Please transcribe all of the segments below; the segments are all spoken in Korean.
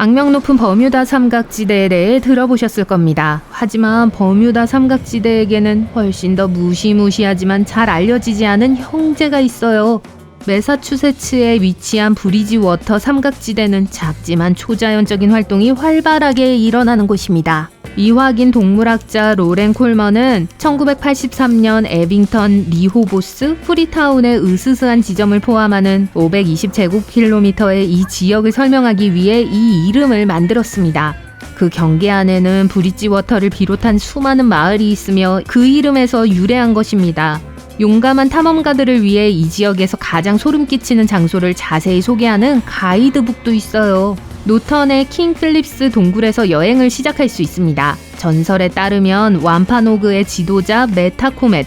악명 높은 버뮤다 삼각지대에 대해 들어보셨을 겁니다. 하지만 버뮤다 삼각지대에게는 훨씬 더 무시무시하지만 잘 알려지지 않은 형제가 있어요. 매사추세츠에 위치한 브리지워터 삼각지대는 작지만 초자연적인 활동이 활발하게 일어나는 곳입니다. 이화긴 동물학자 로렌 콜먼은 1983년 에빙턴, 리호보스, 프리타운의 으스스한 지점을 포함하는 520제곱킬로미터의 이 지역을 설명하기 위해 이 이름을 만들었습니다. 그 경계 안에는 브리지워터를 비롯한 수많은 마을이 있으며 그 이름에서 유래한 것입니다. 용감한 탐험가들을 위해 이 지역에서 가장 소름 끼치는 장소를 자세히 소개하는 가이드북도 있어요. 노턴의 킹클립스 동굴에서 여행을 시작할 수 있습니다. 전설에 따르면 완파노그의 지도자 메타코멧,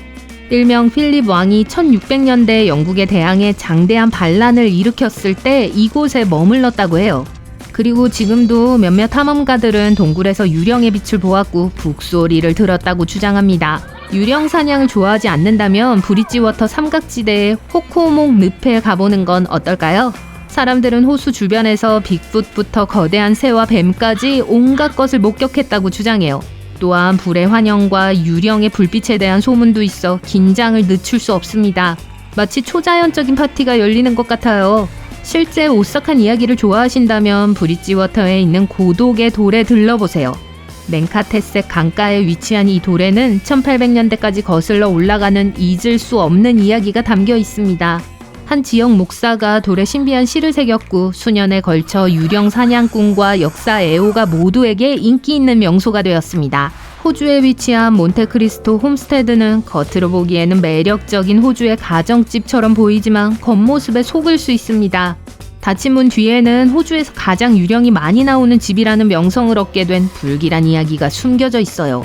일명 필립 왕이 1600년대 영국에 대항해 장대한 반란을 일으켰을 때 이곳에 머물렀다고 해요. 그리고 지금도 몇몇 탐험가들은 동굴에서 유령의 빛을 보았고 북소리를 들었다고 주장합니다. 유령 사냥을 좋아하지 않는다면 브리지워터 삼각지대의 호코목 늪에 가보는 건 어떨까요? 사람들은 호수 주변에서 빅풋부터 거대한 새와 뱀까지 온갖 것을 목격했다고 주장해요. 또한 불의 환영과 유령의 불빛에 대한 소문도 있어 긴장을 늦출 수 없습니다. 마치 초자연적인 파티가 열리는 것 같아요. 실제 오싹한 이야기를 좋아하신다면 브리지워터에 있는 고독의 돌에 들러보세요. 맹카테색 강가에 위치한 이 돌에는 1800년대까지 거슬러 올라가는 잊을 수 없는 이야기가 담겨 있습니다. 한 지역 목사가 돌에 신비한 시를 새겼고 수년에 걸쳐 유령 사냥꾼과 역사 애호가 모두에게 인기 있는 명소가 되었습니다. 호주에 위치한 몬테크리스토 홈스테드는 겉으로 보기에는 매력적인 호주의 가정집처럼 보이지만 겉모습에 속을 수 있습니다. 닫힌 문 뒤에는 호주에서 가장 유령이 많이 나오는 집이라는 명성을 얻게 된 불길한 이야기가 숨겨져 있어요.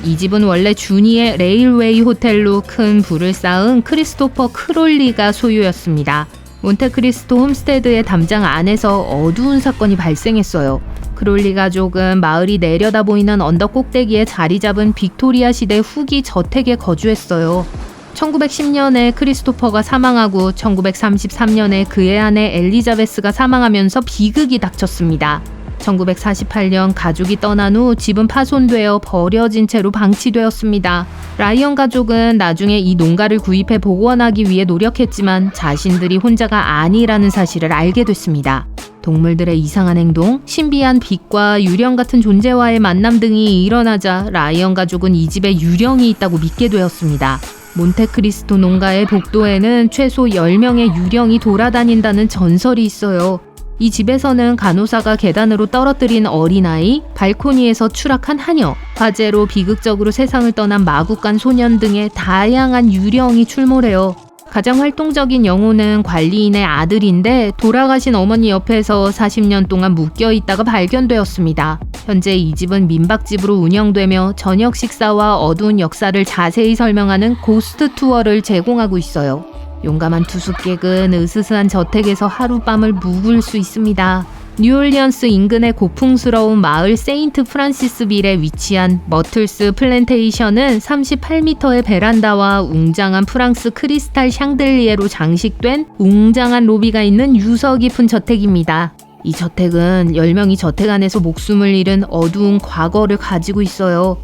이 집은 원래 주니의 레일웨이 호텔로 큰 부를 쌓은 크리스토퍼 크롤리가 소유였습니다. 몬테크리스토 홈스테드의 담장 안에서 어두운 사건이 발생했어요. 크롤리 가족은 마을이 내려다 보이는 언덕 꼭대기에 자리 잡은 빅토리아 시대 후기 저택에 거주했어요. 1910년에 크리스토퍼가 사망하고 1933년에 그의 아내 엘리자베스가 사망하면서 비극이 닥쳤습니다. 1948년 가족이 떠난 후 집은 파손되어 버려진 채로 방치되었습니다. 라이언 가족은 나중에 이 농가를 구입해 복원하기 위해 노력했지만 자신들이 혼자가 아니라는 사실을 알게 됐습니다. 동물들의 이상한 행동, 신비한 빛과 유령 같은 존재와의 만남 등이 일어나자 라이언 가족은 이 집에 유령이 있다고 믿게 되었습니다. 몬테크리스토 농가의 복도에는 최소 10명의 유령이 돌아다닌다는 전설이 있어요. 이 집에서는 간호사가 계단으로 떨어뜨린 어린아이, 발코니에서 추락한 하녀, 화재로 비극적으로 세상을 떠난 마구간 소년 등의 다양한 유령이 출몰해요. 가장 활동적인 영혼은 관리인의 아들인데 돌아가신 어머니 옆에서 40년 동안 묶여 있다가 발견되었습니다. 현재 이 집은 민박집으로 운영되며 저녁 식사와 어두운 역사를 자세히 설명하는 고스트 투어를 제공하고 있어요. 용감한 투숙객은 으스스한 저택에서 하룻밤을 묵을 수 있습니다. 뉴올리언스 인근의 고풍스러운 마을 세인트 프란시스빌에 위치한 머틀스 플랜테이션은 38m의 베란다와 웅장한 프랑스 크리스탈 샹들리에로 장식된 웅장한 로비가 있는 유서 깊은 저택입니다. 이 저택은 10명이 저택 안에서 목숨을 잃은 어두운 과거를 가지고 있어요.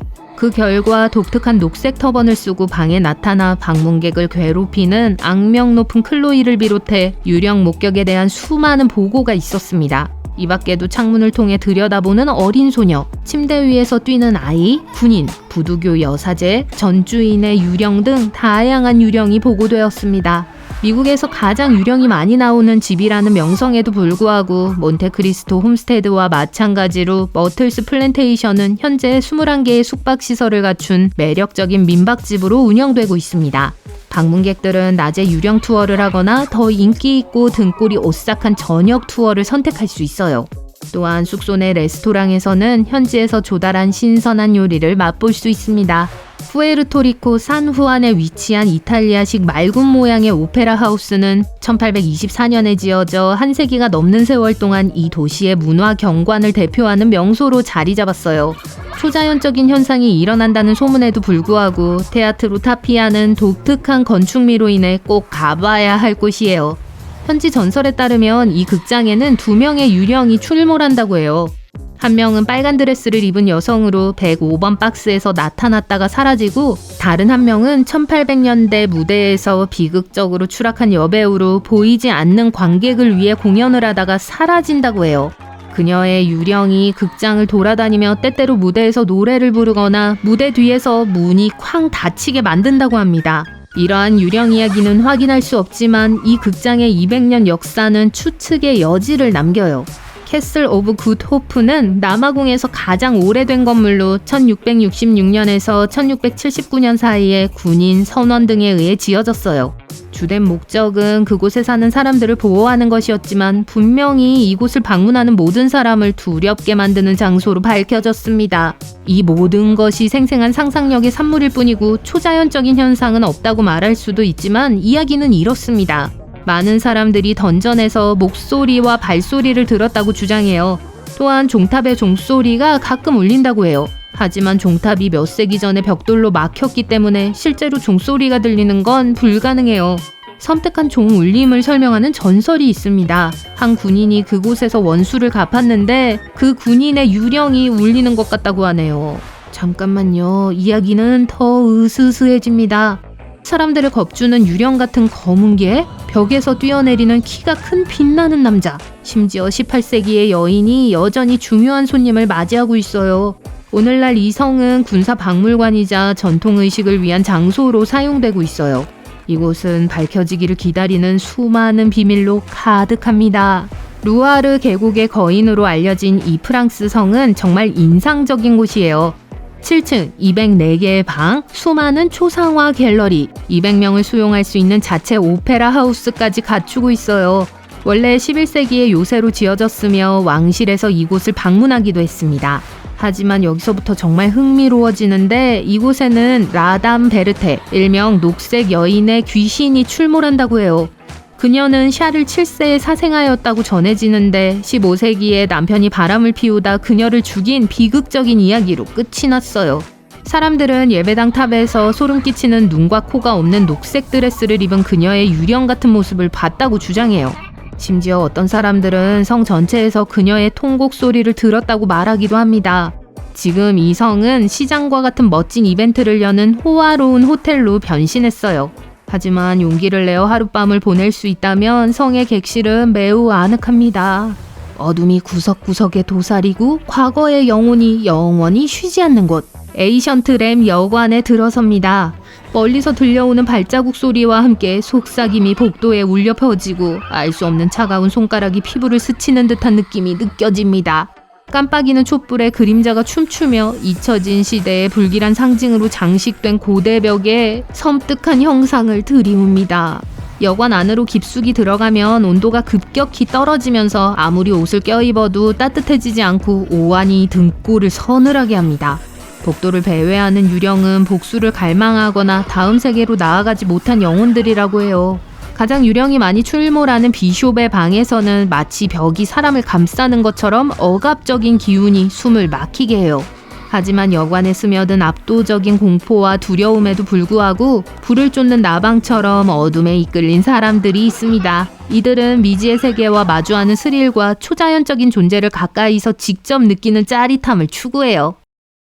그 결과 독특한 녹색 터번을 쓰고 방에 나타나 방문객을 괴롭히는 악명 높은 클로이를 비롯해 유령 목격에 대한 수많은 보고가 있었습니다. 이 밖에도 창문을 통해 들여다보는 어린 소녀, 침대 위에서 뛰는 아이, 군인, 부두교 여사제, 전주인의 유령 등 다양한 유령이 보고되었습니다. 미국에서 가장 유령이 많이 나오는 집이라는 명성에도 불구하고 몬테크리스토 홈스테드와 마찬가지로 머틀스 플랜테이션은 현재 21개의 숙박시설을 갖춘 매력적인 민박집으로 운영되고 있습니다. 방문객들은 낮에 유령 투어를 하거나 더 인기 있고 등골이 오싹한 저녁 투어를 선택할 수 있어요. 또한 숙소 내 레스토랑에서는 현지에서 조달한 신선한 요리를 맛볼 수 있습니다. 푸에르토리코 산후안에 위치한 이탈리아식 말군 모양의 오페라 하우스는 1824년에 지어져 한 세기가 넘는 세월 동안 이 도시의 문화 경관을 대표하는 명소로 자리 잡았어요. 초자연적인 현상이 일어난다는 소문에도 불구하고 테아트로 타피아는 독특한 건축미로 인해 꼭 가봐야 할 곳이에요. 현지 전설에 따르면 이 극장에는 2명의 유령이 출몰한다고 해요. 한 명은 빨간 드레스를 입은 여성으로 105번 박스에서 나타났다가 사라지고, 다른 한 명은 1800년대 무대에서 비극적으로 추락한 여배우로 보이지 않는 관객을 위해 공연을 하다가 사라진다고 해요. 그녀의 유령이 극장을 돌아다니며 때때로 무대에서 노래를 부르거나 무대 뒤에서 문이 쾅 닫히게 만든다고 합니다. 이러한 유령 이야기는 확인할 수 없지만 이 극장의 200년 역사는 추측의 여지를 남겨요. 캐슬 오브 굿 호프는 남아공에서 가장 오래된 건물로 1666년에서 1679년 사이에 군인, 선원 등에 의해 지어졌어요. 주된 목적은 그곳에 사는 사람들을 보호하는 것이었지만 분명히 이곳을 방문하는 모든 사람을 두렵게 만드는 장소로 밝혀졌습니다. 이 모든 것이 생생한 상상력의 산물일 뿐이고 초자연적인 현상은 없다고 말할 수도 있지만 이야기는 이렇습니다. 많은 사람들이 던전에서 목소리와 발소리를 들었다고 주장해요. 또한 종탑의 종소리가 가끔 울린다고 해요. 하지만 종탑이 몇 세기 전에 벽돌로 막혔기 때문에 실제로 종소리가 들리는 건 불가능해요. 섬뜩한 종 울림을 설명하는 전설이 있습니다. 한 군인이 그곳에서 원수를 갚았는데 그 군인의 유령이 울리는 것 같다고 하네요. 잠깐만요. 이야기는 더 으스스해집니다. 사람들을 겁주는 유령 같은 검은 개, 벽에서 뛰어내리는 키가 큰 빛나는 남자, 심지어 18세기의 여인이 여전히 중요한 손님을 맞이하고 있어요. 오늘날 이 성은 군사박물관이자 전통의식을 위한 장소로 사용되고 있어요. 이곳은 밝혀지기를 기다리는 수많은 비밀로 가득합니다. 루아르 계곡의 거인으로 알려진 이 프랑스 성은 정말 인상적인 곳이에요. 7층 204개의 방, 수많은 초상화 갤러리, 200명을 수용할 수 있는 자체 오페라 하우스까지 갖추고 있어요. 원래 11세기에 요새로 지어졌으며 왕실에서 이곳을 방문하기도 했습니다. 하지만 여기서부터 정말 흥미로워지는데 이곳에는 라담 베르테, 일명 녹색 여인의 귀신이 출몰한다고 해요. 그녀는 샤를 7세에 사생하였다고 전해지는데 15세기에 남편이 바람을 피우다 그녀를 죽인 비극적인 이야기로 끝이 났어요. 사람들은 예배당 탑에서 소름 끼치는 눈과 코가 없는 녹색 드레스를 입은 그녀의 유령 같은 모습을 봤다고 주장해요. 심지어 어떤 사람들은 성 전체에서 그녀의 통곡 소리를 들었다고 말하기도 합니다. 지금 이 성은 시장과 같은 멋진 이벤트를 여는 호화로운 호텔로 변신했어요. 하지만 용기를 내어 하룻밤을 보낼 수 있다면 성의 객실은 매우 아늑합니다. 어둠이 구석구석에 도사리고 과거의 영혼이 영원히 쉬지 않는 곳, 에이션트 램 여관에 들어섭니다. 멀리서 들려오는 발자국 소리와 함께 속삭임이 복도에 울려 퍼지고 알 수 없는 차가운 손가락이 피부를 스치는 듯한 느낌이 느껴집니다. 깜빡이는 촛불에 그림자가 춤추며 잊혀진 시대의 불길한 상징으로 장식된 고대벽에 섬뜩한 형상을 들이웁니다. 여관 안으로 깊숙이 들어가면 온도가 급격히 떨어지면서 아무리 옷을 껴입어도 따뜻해지지 않고 오한이 등골을 서늘하게 합니다. 복도를 배회하는 유령은 복수를 갈망하거나 다음 세계로 나아가지 못한 영혼들이라고 해요. 가장 유령이 많이 출몰하는 비숍의 방에서는 마치 벽이 사람을 감싸는 것처럼 억압적인 기운이 숨을 막히게 해요. 하지만 여관에 스며든 압도적인 공포와 두려움에도 불구하고 불을 쫓는 나방처럼 어둠에 이끌린 사람들이 있습니다. 이들은 미지의 세계와 마주하는 스릴과 초자연적인 존재를 가까이서 직접 느끼는 짜릿함을 추구해요.